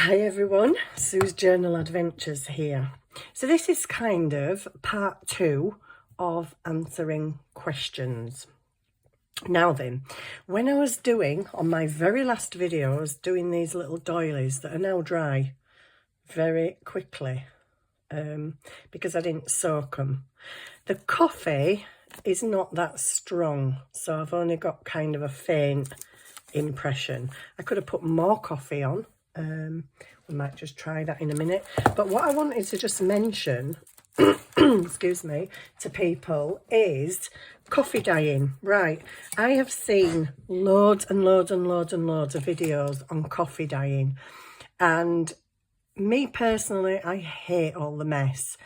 Hi everyone, Sue's Journal Adventures here. So this is kind of part 2 of answering questions. Now then, when I was doing, on my very last video, I was doing these little doilies that are now dry very quickly because I didn't soak them. The coffee is not that strong, so I've only got kind of a faint impression. I could have put more coffee on. We might just try that in a minute. But what I wanted to just mention, excuse me, to people is coffee dyeing. Right, I have seen loads and loads and loads and loads of videos on coffee dyeing. And me personally, I hate all the mess.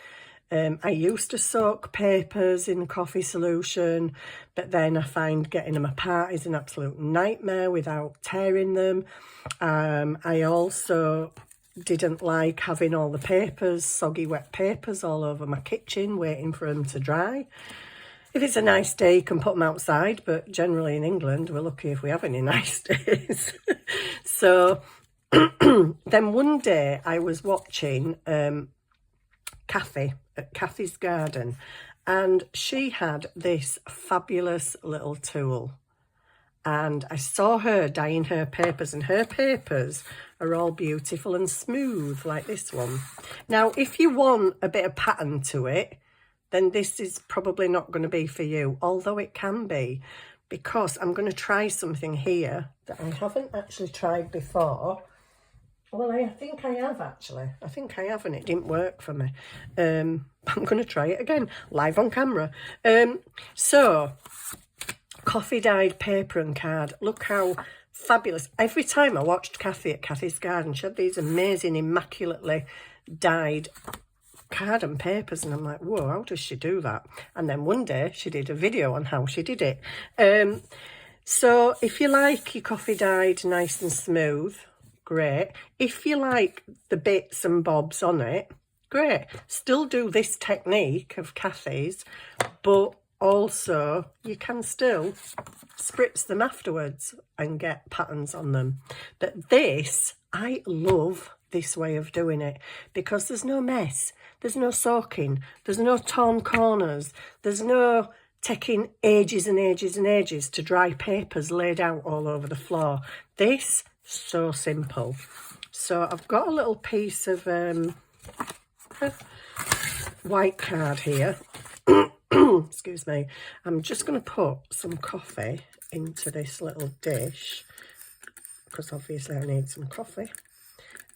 I used to soak papers in coffee solution, but then I find getting them apart is an absolute nightmare without tearing them. I also didn't like having all the papers, soggy wet papers all over my kitchen waiting for them to dry. If it's a nice day, you can put them outside, but generally in England, we're lucky if we have any nice days. So then one day I was watching Kathy at Kathy's Garden, and she had this fabulous little tool, and I saw her dyeing her papers, and her papers are all beautiful and smooth like this one. Now if you want a bit of pattern to it, then this is probably not going to be for you, although it can be, because I'm going to try something here that I haven't actually tried before. Well, I think I have actually. I think I have, and it didn't work for me. I'm going to try it again, live on camera. So, coffee dyed paper and card. Look how fabulous. Every time I watched Kathy at Kathy's Garden, she had these amazing, immaculately dyed card and papers, and I'm like, whoa, how does she do that? And then one day she did a video on how she did it. So, if you like your coffee dyed nice and smooth, great. If you like the bits and bobs on it, great. Still do this technique of Kathy's, but also you can still spritz them afterwards and get patterns on them. But this, I love this way of doing it because there's no mess, there's no soaking, there's no torn corners, there's no taking ages and ages and ages to dry papers laid out all over the floor. This, so simple. So I've got a little piece of white card here. Excuse me. I'm just going to put some coffee into this little dish because obviously I need some coffee.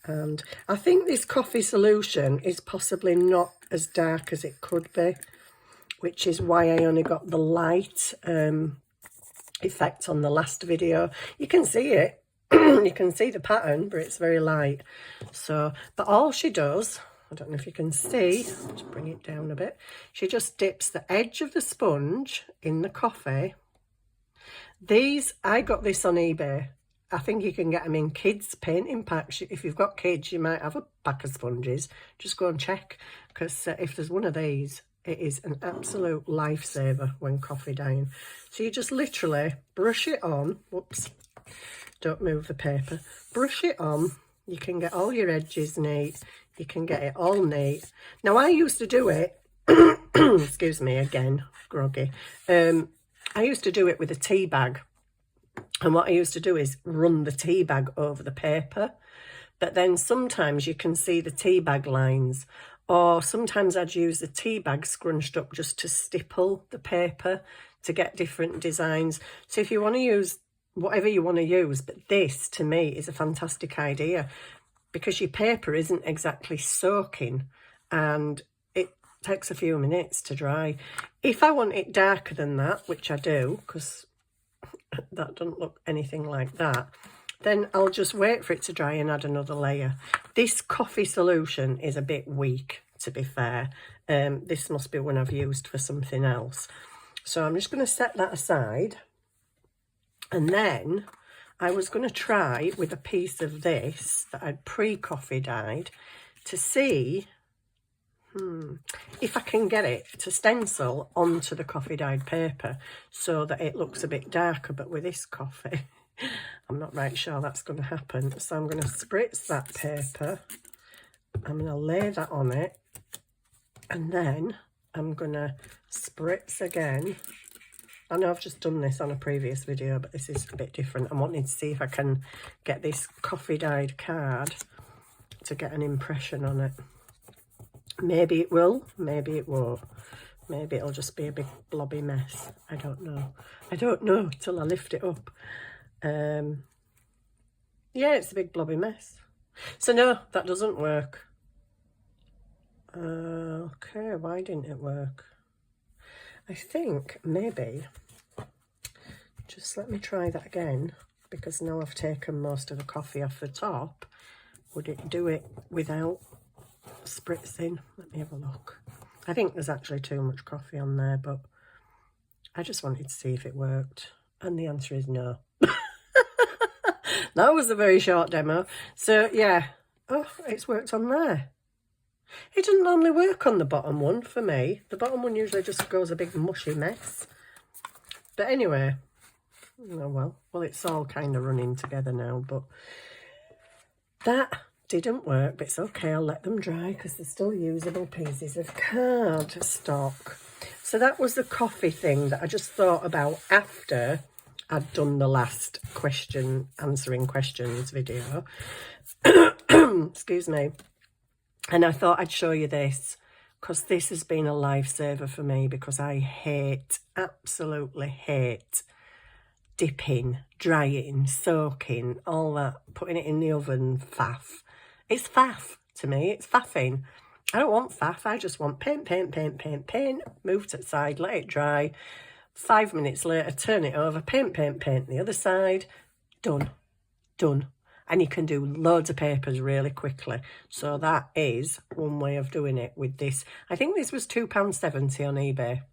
And I think this coffee solution is possibly not as dark as it could be, which is why I only got the light effect on the last video. You can see it. You can see the pattern, but it's very light. So, but all she does, I don't know if you can see, let's bring it down a bit. She just dips the edge of the sponge in the coffee. These, I got this on eBay. I think you can get them in kids' painting packs. If you've got kids, you might have a pack of sponges. Just go and check, because if there's one of these, it is an absolute lifesaver when coffee dyeing. So you just literally brush it on. Whoops. Don't move the paper. Brush it on. You can get all your edges neat. You can get it all neat. Now, I used to do it, excuse me again, groggy. I used to do it with a tea bag. And what I used to do is run the tea bag over the paper. But then sometimes you can see the tea bag lines. Or sometimes I'd use the tea bag scrunched up just to stipple the paper to get different designs. So if you want to use whatever you want to use, but this to me is a fantastic idea because your paper isn't exactly soaking and it takes a few minutes to dry. If I want it darker than that, which I do, because that doesn't look anything like that, then I'll just wait for it to dry and add another layer. This coffee solution is a bit weak, to be fair. This must be one I've used for something else. So I'm just going to set that aside. And then I was going to try with a piece of this that I'd pre-coffee dyed to see if I can get it to stencil onto the coffee dyed paper so that it looks a bit darker. But with this coffee, I'm not right sure that's going to happen. So I'm going to spritz that paper. I'm going to lay that on it. And then I'm going to spritz again. I know I've just done this on a previous video, but this is a bit different. I'm wanting to see if I can get this coffee dyed card to get an impression on it. Maybe it will, maybe it won't. Maybe it'll just be a big blobby mess. I don't know. I don't know till I lift it up. Yeah, it's a big blobby mess. So no, that doesn't work. Okay, why didn't it work? I think maybe, just let me try that again, because now I've taken most of the coffee off the top. Would it do it without spritzing? Let me have a look. I think there's actually too much coffee on there, but I just wanted to see if it worked. And the answer is no. That was a very short demo. So yeah, oh, it's worked on there. It doesn't normally work on the bottom one for me. The bottom one usually just goes a big mushy mess. But anyway, oh well, it's all kind of running together now, but that didn't work, but it's okay. I'll let them dry because they're still usable pieces of card stock. So that was the coffee thing that I just thought about after I'd done the last answering questions video. Excuse me. And I thought I'd show you this because this has been a lifesaver for me, because I absolutely hate dipping, drying, soaking, all that, putting it in the oven, faff. It's faff to me, it's faffing. I don't want faff, I just want paint, move to the side, let it dry. 5 minutes later, turn it over, paint the other side, done. And you can do loads of papers really quickly. So that is one way of doing it with this. I think this was £2.70 on eBay.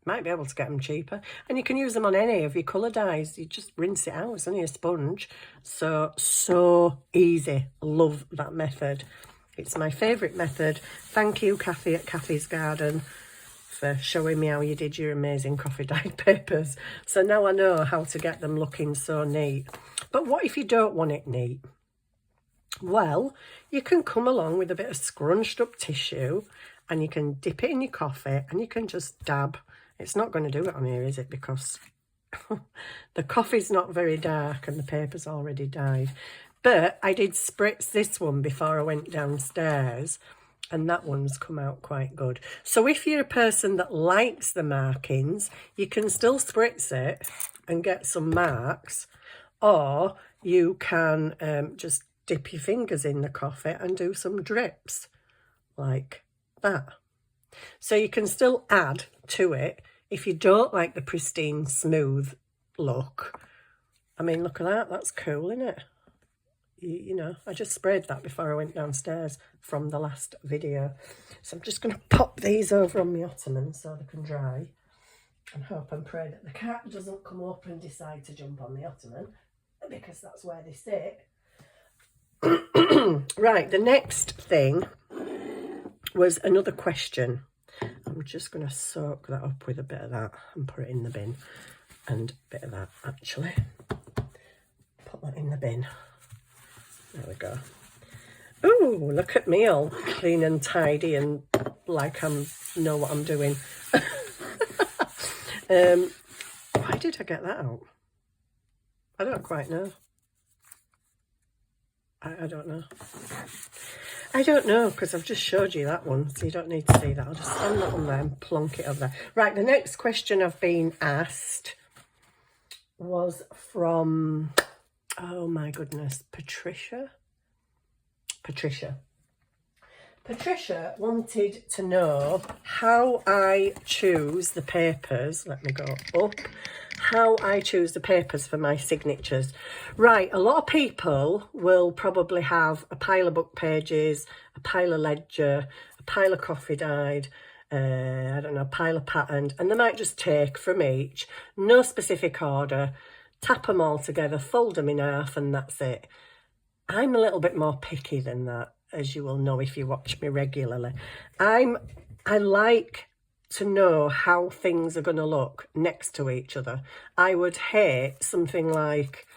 Might be able to get them cheaper. And you can use them on any of your colour dyes. You just rinse it out. It's only a sponge. So easy. Love that method. It's my favourite method. Thank you, Kathy at Kathy's Garden, for showing me how you did your amazing coffee dyed papers. So now I know how to get them looking so neat. But what if you don't want it neat? Well, you can come along with a bit of scrunched up tissue and you can dip it in your coffee and you can just dab. It's not going to do it on here, is it? Because the coffee's not very dark and the paper's already dyed. But I did spritz this one before I went downstairs, and that one's come out quite good. So if you're a person that likes the markings, you can still spritz it and get some marks, or you can just dip your fingers in the coffee and do some drips like that. So you can still add to it if you don't like the pristine, smooth look. I mean, look at that. That's cool, isn't it? You know, I just sprayed that before I went downstairs from the last video. So I'm just going to pop these over on my ottoman so they can dry, and hope and pray that the cat doesn't come up and decide to jump on the ottoman, because that's where they sit. Right, the next thing was another question. I'm just going to soak that up with a bit of that and put it in the bin. And a bit of that, actually. Put that in the bin. There we go. Ooh, look at me all clean and tidy and like I know what I'm doing. Why did I get that out? I don't quite know. I don't know. I don't know, because I've just showed you that one, so you don't need to see that. I'll just stand that one there and plonk it over there. Right, the next question I've been asked was from, oh my goodness, Patricia wanted to know how I choose the papers. Let me go up. How I choose the papers for my signatures. Right, a lot of people will probably have a pile of book pages, a pile of ledger, a pile of coffee dyed, I don't know, a pile of patterned, and they might just take from each, no specific order, tap them all together, fold them in half, and that's it. I'm a little bit more picky than that, as you will know if you watch me regularly. I like to know how things are going to look next to each other. I would hate something like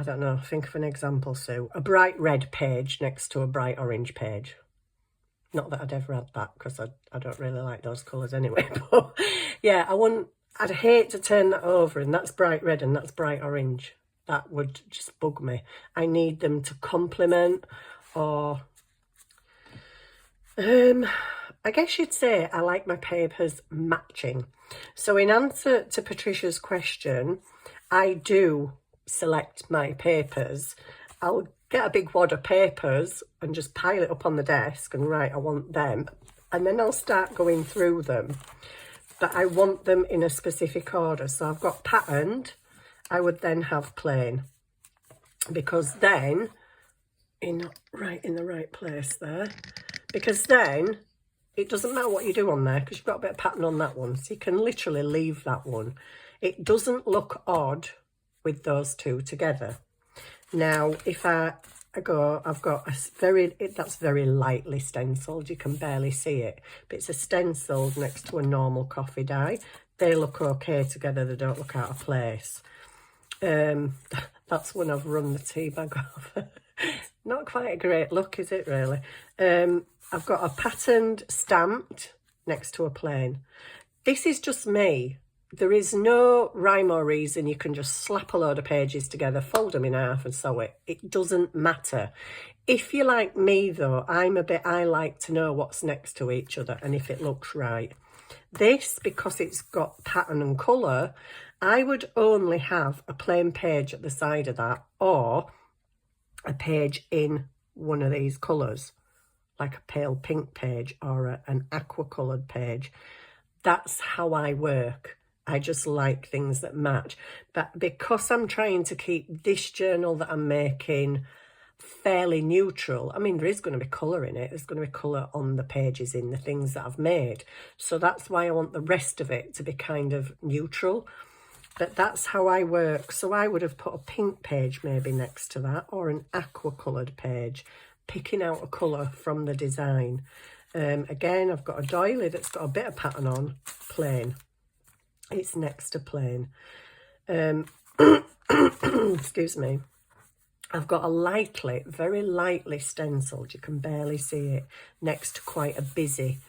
I don't know, think of an example, Sue. A bright red page next to a bright orange page. Not that I'd ever had that, because I don't really like those colours anyway. But yeah, I'd hate to turn that over and that's bright red and that's bright orange. That would just bug me. I need them to complement, or I guess you'd say I like my papers matching. So in answer to Patricia's question, I do select my papers. I'll get a big wad of papers and just pile it up on the desk and right, I want them. And then I'll start going through them. But I want them in a specific order. So I've got patterned, I would then have plain. Because then, in the right place there. Because then, it doesn't matter what you do on there, because you've got a bit of pattern on that one. So you can literally leave that one. It doesn't look odd with those two together. Now, if I've got that's very lightly stenciled. You can barely see it. But it's a stenciled next to a normal coffee dye. They look okay together. They don't look out of place. That's when I've run the tea bag off. Not quite a great look, is it really? I've got a patterned stamped next to a plain. This is just me. There is no rhyme or reason. You can just slap a load of pages together, fold them in half and sew it. It doesn't matter. If you're like me though, I like to know what's next to each other and if it looks right. This, because it's got pattern and colour, I would only have a plain page at the side of that, or a page in one of these colours, like a pale pink page or an aqua coloured page. That's how I work. I just like things that match. But because I'm trying to keep this journal that I'm making fairly neutral, I mean, there is going to be colour in it. There's going to be colour on the pages in the things that I've made. So that's why I want the rest of it to be kind of neutral. But that's how I work. So I would have put a pink page maybe next to that, or an aqua coloured page, picking out a colour from the design. Again, I've got a doily that's got a bit of pattern on, plain. It's next to plain. Excuse me. I've got a very lightly stenciled, you can barely see it, next to quite a busy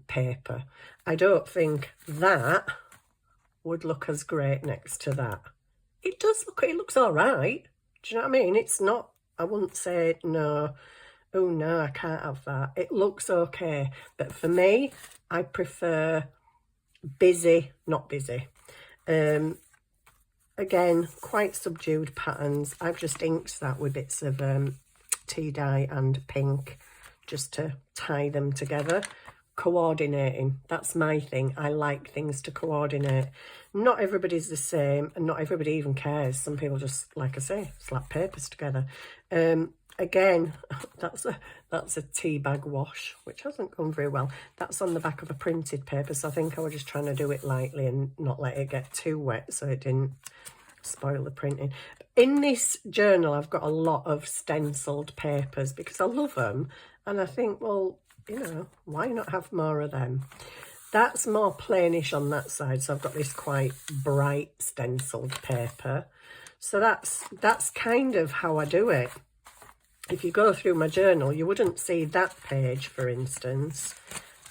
paper. I don't think that would look as great next to that. It looks all right. Do you know what I mean? It's not, I wouldn't say, no, oh no, I can't have that. It looks okay. But for me, I prefer busy, not busy. Again, quite subdued patterns. I've just inked that with bits of tea dye and pink just to tie them together. Coordinating, that's my thing. I like things to coordinate. Not everybody's the same, and not everybody even cares. Some people just, like I say, slap papers together. Again, that's a tea bag wash, which hasn't gone very well. That's on the back of a printed paper, so I think I was just trying to do it lightly and not let it get too wet so it didn't spoil the printing. In this journal, I've got a lot of stenciled papers because I love them, and I think, well, you know, why not have more of them? That's more plainish on that side, so I've got this quite bright stenciled paper. So that's kind of how I do it. If you go through my journal, you wouldn't see that page, for instance,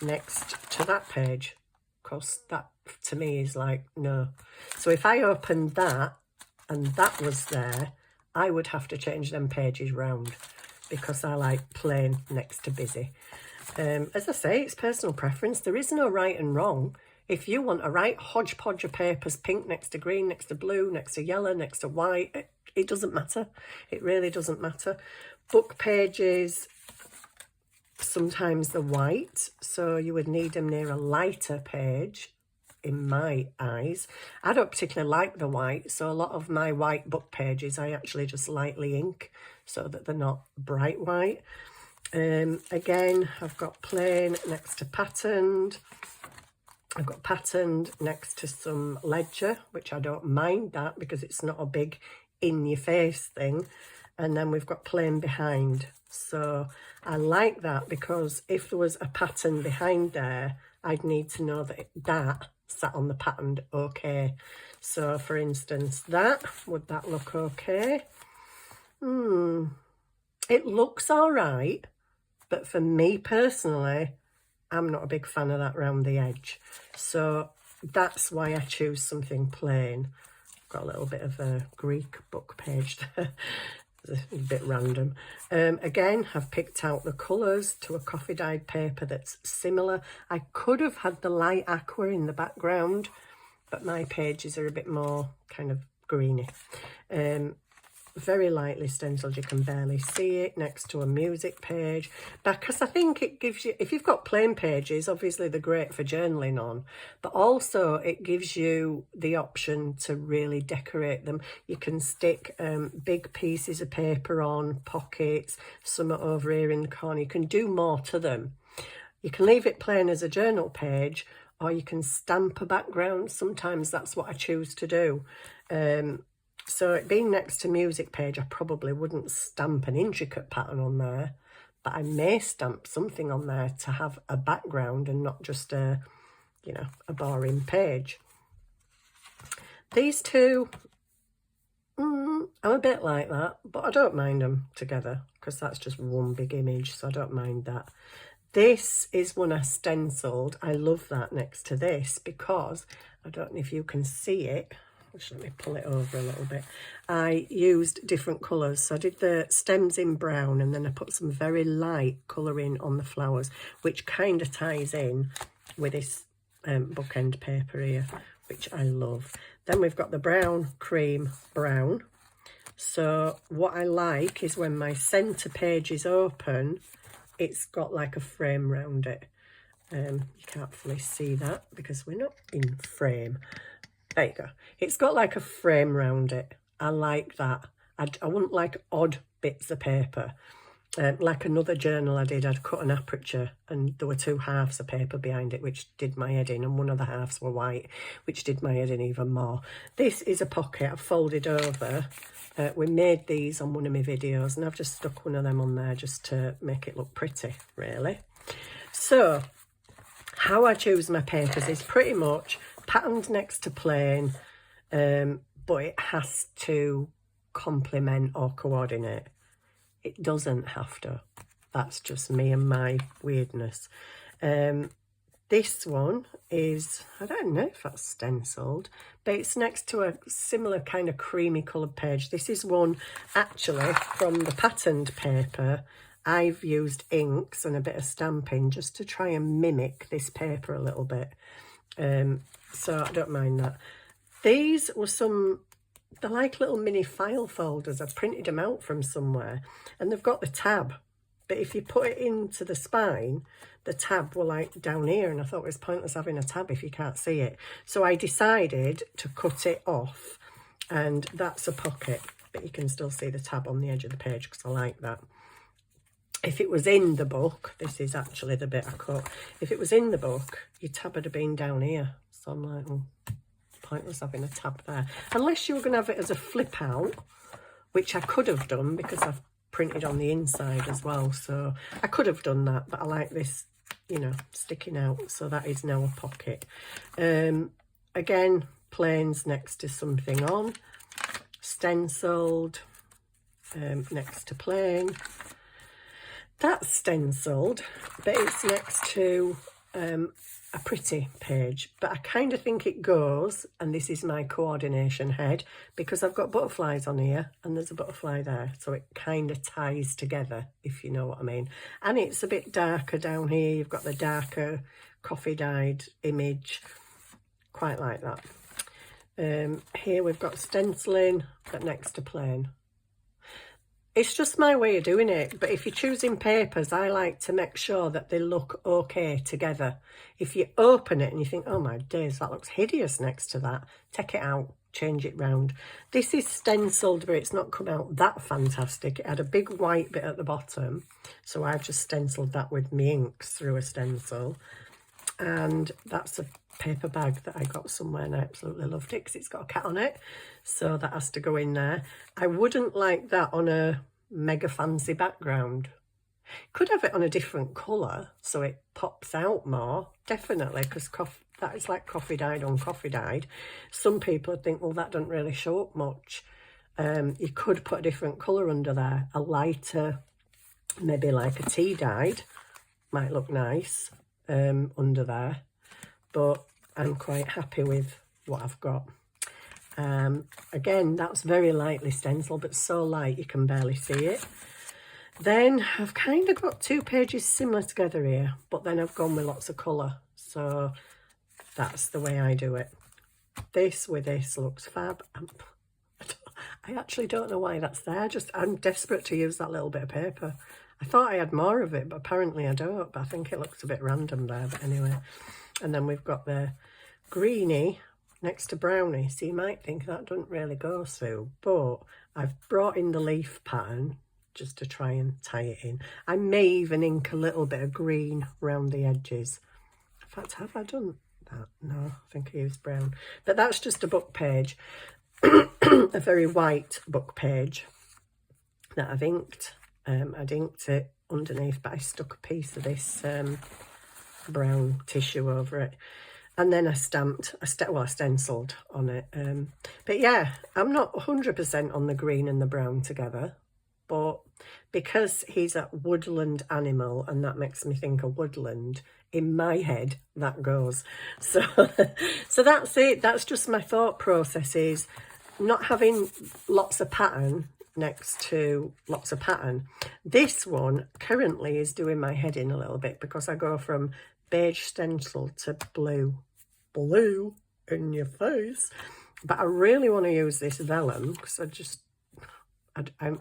next to that page, because that to me is like, no. So if I opened that and that was there, I would have to change them pages round because I like plain next to busy. As I say, it's personal preference. There is no right and wrong. If you want a right hodgepodge of papers, pink next to green, next to blue, next to yellow, next to white, it doesn't matter. It really doesn't matter. Book pages, sometimes they're white, so you would need them near a lighter page, in my eyes. I don't particularly like the white, so a lot of my white book pages I actually just lightly ink so that they're not bright white. Again, I've got plain next to patterned. I've got patterned next to some ledger, which I don't mind that because it's not a big in-your-face thing. And then we've got plain behind. So I like that because if there was a pattern behind there, I'd need to know that that sat on the patterned okay. So for instance, would that look okay? It looks all right, but for me personally, I'm not a big fan of that round the edge. So that's why I choose something plain. Got a little bit of a Greek book page there. It's a bit random. Again, I've picked out the colours to a coffee dyed paper that's similar. I could have had the light aqua in the background, but my pages are a bit more kind of greeny. Very lightly stenciled, you can barely see it, next to a music page, because I think it gives you, if you've got plain pages, obviously they're great for journaling on, but also it gives you the option to really decorate them. You can stick big pieces of paper on, pockets, some over here in the corner. You can do more to them. You can leave it plain as a journal page, or you can stamp a background. Sometimes that's what I choose to do. So it being next to music page, I probably wouldn't stamp an intricate pattern on there, but I may stamp something on there to have a background and not just a, you know, a boring page. These two, I'm a bit like that, but I don't mind them together because that's just one big image, so I don't mind that. This is one I stenciled. I love that next to this because I don't know if you can see it. Just let me pull it over a little bit. I used different colours. So I did the stems in brown and then I put some very light colouring on the flowers, which kind of ties in with this bookend paper here, which I love. Then we've got the brown, cream, brown. So what I like is when my centre page is open, it's got like a frame round it. You can't fully see that because we're not in frame. There you go. It's got like a frame round it. I like that. I wouldn't like odd bits of paper. Like another journal I did, I'd cut an aperture and there were two halves of paper behind it, which did my head in, and one of the halves were white, which did my head in even more. This is a pocket I've folded over. We made these on one of my videos and I've just stuck one of them on there just to make it look pretty, really. So, how I choose my papers is pretty much patterned next to plain, but it has to complement or coordinate. It doesn't have to. That's just me and my weirdness. This one is, I don't know if that's stenciled, but it's next to a similar kind of creamy coloured page. This is one actually from the patterned paper. I've used inks and a bit of stamping just to try and mimic this paper a little bit. So I don't mind that. These were they're like little mini file folders. I printed them out from somewhere and they've got the tab. But if you put it into the spine, the tab were like down here, and I thought it was pointless having a tab if you can't see it. So I decided to cut it off, and that's a pocket, but you can still see the tab on the edge of the page because I like that. If it was in the book, this is actually the bit I cut. If it was in the book, your tab would have been down here. So I'm like, oh, pointless having a tab there. Unless you were going to have it as a flip out, which I could have done because I've printed on the inside as well. So I could have done that, but I like this, you know, sticking out. So that is now a pocket. Again, plains next to something on. Stenciled next to plain. That's stenciled, but it's next to a pretty page. But I kind of think it goes, and this is my coordination head, because I've got butterflies on here and there's a butterfly there. So it kind of ties together, if you know what I mean. And it's a bit darker down here. You've got the darker coffee dyed image. Quite like that. Here we've got stenciling, but next to plain. It's just my way of doing it, but if you're choosing papers, I like to make sure that they look okay together. If you open it and you think, oh my days, that looks hideous next to that, take it out, change it round. This is stenciled, but it's not come out that fantastic. It had a big white bit at the bottom, so I've just stenciled that with my inks through a stencil. And that's a paper bag that I got somewhere and I absolutely loved it because it's got a cat on it, so that has to go in there. I wouldn't like that on a mega fancy background. Could have it on a different colour so it pops out more, definitely, because that is like coffee dyed on coffee dyed. Some people would think, well, that doesn't really show up much. You could put a different colour under there, a lighter, maybe like a tea dyed, might look nice under there, but I'm quite happy with what I've got. Again, that's very lightly stenciled, but so light you can barely see it. Then I've kind of got 2 pages similar together here, but then I've gone with lots of colour, so that's the way I do it. This with this looks fab. I actually don't know why that's there. I'm desperate to use that little bit of paper. I thought I had more of it, but apparently I don't. But I think it looks a bit random there. But anyway, and then we've got the greenie next to brownie. So you might think that doesn't really go through, but I've brought in the leaf pattern just to try and tie it in. I may even ink a little bit of green around the edges. In fact, have I done that? No, I think I used brown. But that's just a book page. A very white book page that I've inked. I'd inked it underneath, but I stuck a piece of this brown tissue over it, and then I stenciled on it. But yeah, I'm not 100% on the green and the brown together, but because he's a woodland animal and that makes me think of woodland, in my head that goes. So so that's it. That's just my thought processes. Not having lots of pattern next to lots of pattern. This one currently is doing my head in a little bit because I go from beige stencil to blue in your face. But I really want to use this vellum because I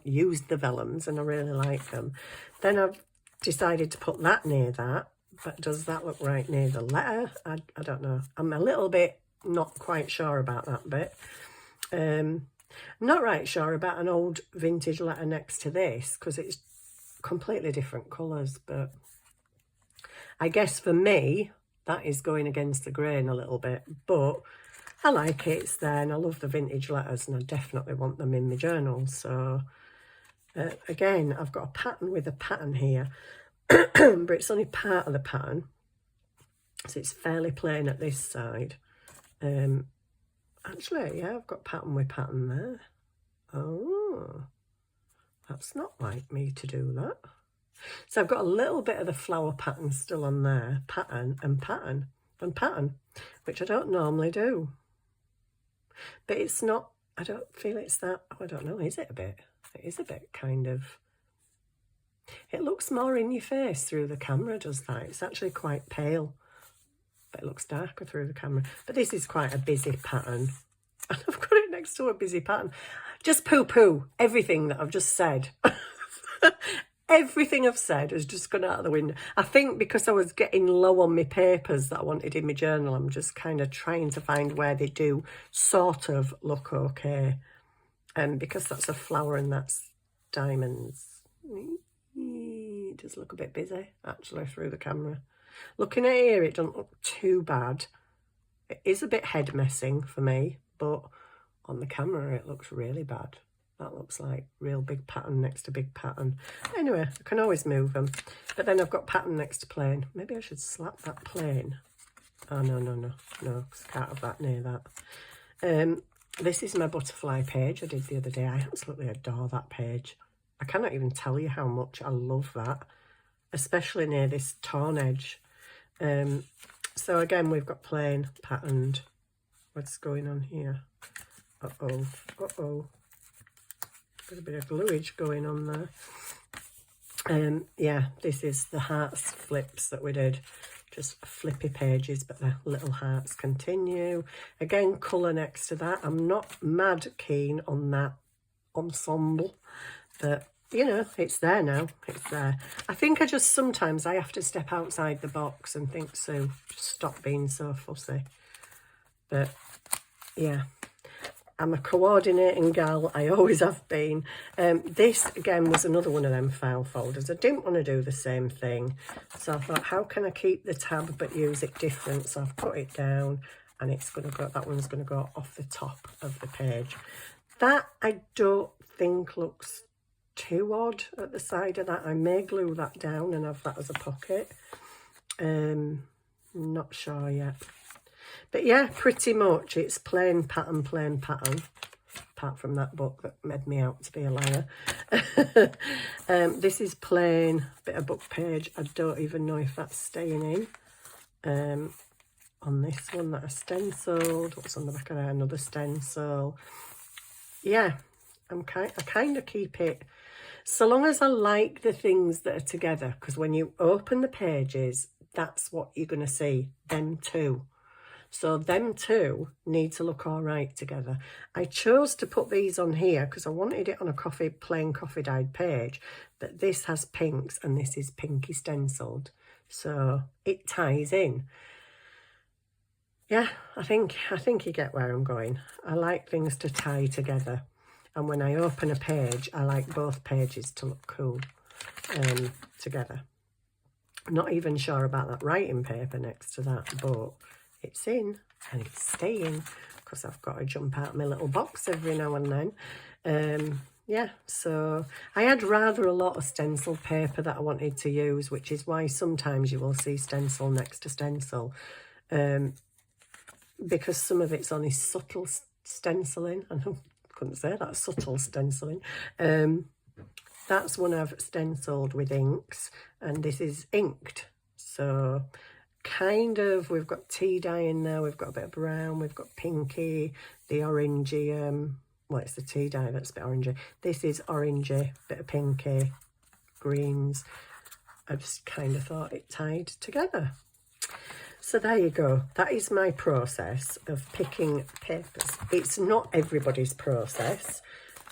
used the vellums and I really like them. Then I've decided to put that near that, but does that look right near the letter? I don't know. I'm a little bit not quite sure about that bit. I'm not right sure about an old vintage letter next to this because it's completely different colours, but I guess for me that is going against the grain a little bit, but I like it, it's there, and I love the vintage letters and I definitely want them in my journal. So again, I've got a pattern with a pattern here, but it's only part of the pattern, so it's fairly plain at this side. Actually, yeah, I've got pattern with pattern there. Oh, that's not like me to do that. So I've got a little bit of the flower pattern still on there, pattern and pattern and pattern, which I don't normally do. But it's not, I don't feel it's that, oh, I don't know, is it a bit? It is a bit kind of, it looks more in your face through the camera, does that? It's actually quite pale, but it looks darker through the camera. But this is quite a busy pattern. And I've got it next to a busy pattern. Just poo-poo everything that I've just said. Everything I've said has just gone out of the window. I think because I was getting low on my papers that I wanted in my journal, I'm just kind of trying to find where they do sort of look okay. And because that's a flower and that's diamonds, it does look a bit busy, actually, through the camera. Looking at here, it doesn't look too bad. It is a bit head messing for me, but on the camera, it looks really bad. That looks like real big pattern next to big pattern. Anyway, I can always move them. But then I've got pattern next to plain. Maybe I should slap that plain. Oh, no, because I can't have that near that. This is my butterfly page I did the other day. I absolutely adore that page. I cannot even tell you how much I love that, especially near this torn edge. So again, we've got plain, patterned. What's going on here? Uh-oh, uh-oh. Got a bit of gluage going on there. Yeah, this is the hearts flips that we did. Just flippy pages, but the little hearts continue. Again, colour next to that. I'm not mad keen on that ensemble, but you know, it's there now. It's there. I think sometimes I have to step outside the box and think, so just stop being so fussy. But yeah, I'm a coordinating gal. I always have been. This, again, was another one of them file folders. I didn't want to do the same thing. So I thought, how can I keep the tab but use it different? So I've put it down and it's going to go, that one's going to go off the top of the page. That I don't think looks too odd at the side of that. I may glue that down and have that as a pocket. Not sure yet. But yeah, pretty much it's plain pattern, apart from that book that made me out to be a liar. This is plain, bit of book page. I don't even know if that's staying in. On this one that I stenciled, what's on the back of there? Another stencil. Yeah, I kind of keep it, so long as I like the things that are together, because when you open the pages, that's what you're going to see, them two. So them two need to look all right together. I chose to put these on here because I wanted it on a plain coffee dyed page, but this has pinks and this is pinky stenciled, so it ties in. Yeah, I think you get where I'm going. I like things to tie together, and when I open a page, I like both pages to look cool together. I'm not even sure about that writing paper next to that, but it's in and it's staying because I've got to jump out my little box every now and then. Yeah, so I had rather a lot of stencil paper that I wanted to use, which is why sometimes you will see stencil next to stencil, because some of it's only subtle stenciling. I couldn't say that, subtle stenciling. That's one I've stenciled with inks, and this is inked. So kind of, we've got tea dye in there, we've got a bit of brown, we've got pinky, the orangey, well, it's the tea dye that's a bit orangey. This is orangey, bit of pinky, greens. I just kind of thought it tied together. So there you go. That is my process of picking papers. It's not everybody's process,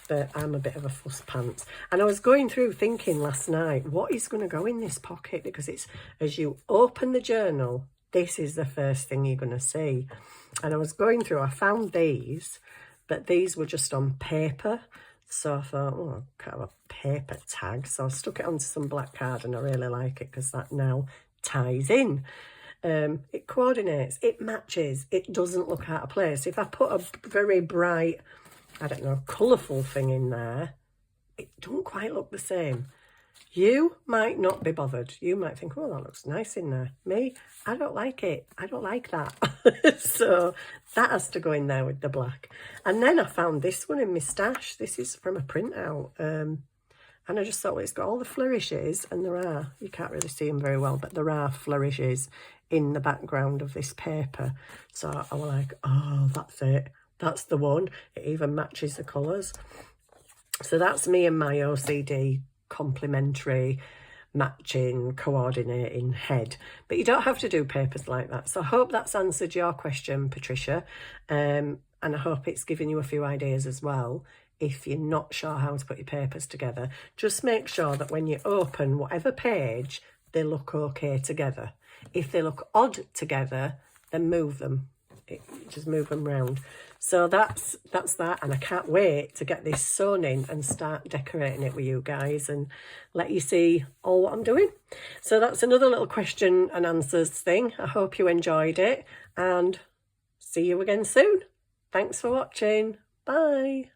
but I'm a bit of a fuss pants. And I was going through thinking last night, what is going to go in this pocket? Because it's, as you open the journal, this is the first thing you're going to see. And I was going through, I found these, but these were just on paper. So I thought, oh, I can't have a paper tag. So I stuck it onto some black card, and I really like it because that now ties in. It coordinates, it matches, it doesn't look out of place. If I put a very bright, I don't know, colourful thing in there, it don't quite look the same. You might not be bothered. You might think, oh, that looks nice in there. Me, I don't like it. I don't like that. So that has to go in there with the black. And then I found this one in my stash. This is from a printout. And I just thought, well, it's got all the flourishes, and there are, you can't really see them very well, but there are flourishes in the background of this paper. So I was like, oh, that's it. That's the one. It even matches the colours. So that's me and my OCD complementary, matching, coordinating head. But you don't have to do papers like that. So I hope that's answered your question, Patricia. And I hope it's given you a few ideas as well. If you're not sure how to put your papers together, just make sure that when you open whatever page, they look okay together. If they look odd together, then move them. Just move them round. So that's that, and I can't wait to get this sewn in and start decorating it with you guys and let you see all what I'm doing. So that's another little question and answers thing. I hope you enjoyed it, and see you again soon. Thanks for watching. Bye.